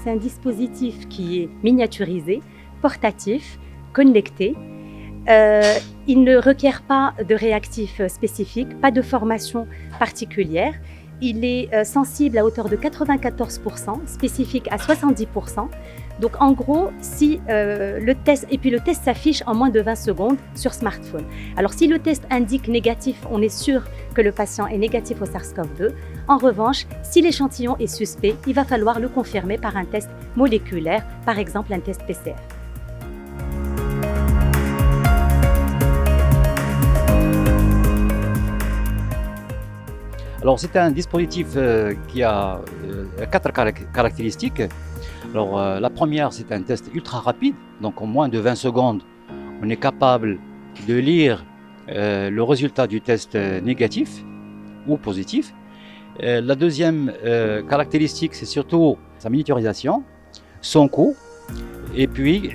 C'est un dispositif qui est miniaturisé, portatif, connecté. Il ne requiert pas de réactifs spécifiques, pas de formation particulière. Il est sensible à hauteur de 94%, spécifique à 70%. Donc en gros, si le test s'affiche en moins de 20 secondes sur smartphone. Alors si le test indique négatif, on est sûr que le patient est négatif au SARS-CoV-2. En revanche, si l'échantillon est suspect, il va falloir le confirmer par un test moléculaire, par exemple un test PCR. Alors c'est un dispositif qui a 4 caractéristiques. Alors la première, c'est un test ultra rapide, donc en moins de 20 secondes, on est capable de lire le résultat du test négatif ou positif. La deuxième caractéristique, c'est surtout sa miniaturisation, son coût, et puis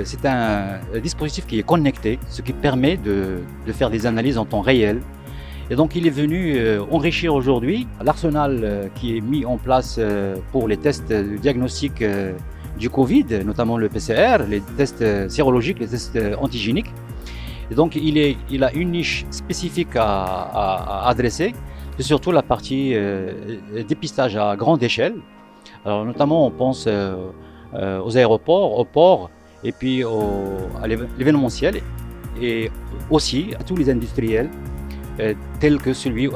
c'est un dispositif qui est connecté, ce qui permet de faire des analyses en temps réel. Et donc il est venu enrichir aujourd'hui l'arsenal qui est mis en place pour les tests de diagnostic du Covid, notamment le PCR, les tests sérologiques, les tests antigéniques. Et donc il a une niche spécifique à adresser, c'est surtout la partie dépistage à grande échelle. Alors notamment on pense aux aéroports, aux ports et puis à l'événementiel et aussi à tous les industriels. Tel que celui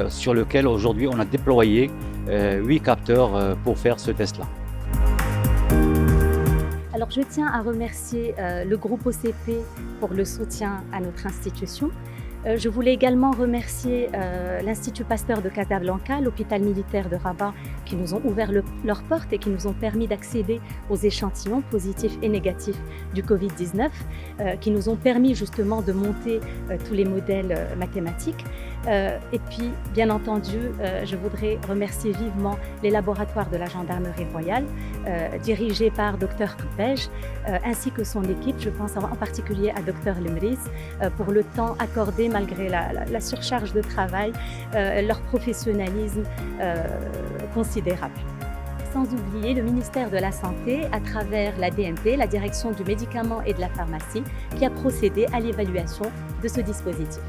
sur lequel aujourd'hui on a déployé 8 capteurs pour faire ce test-là. Alors je tiens à remercier le groupe OCP pour le soutien à notre institution. Je voulais également remercier l'Institut Pasteur de Casablanca, l'hôpital militaire de Rabat, qui nous ont ouvert leurs portes et qui nous ont permis d'accéder aux échantillons positifs et négatifs du Covid-19, qui nous ont permis justement de monter tous les modèles mathématiques. Et puis, bien entendu, je voudrais remercier vivement les laboratoires de la Gendarmerie royale, dirigés par Dr Kpej, ainsi que son équipe. Je pense en particulier à Dr Lemris, pour le temps accordé malgré la surcharge de travail, leur professionnalisme considérable. Sans oublier le ministère de la Santé à travers la DMP, la Direction du médicament et de la pharmacie, qui a procédé à l'évaluation de ce dispositif.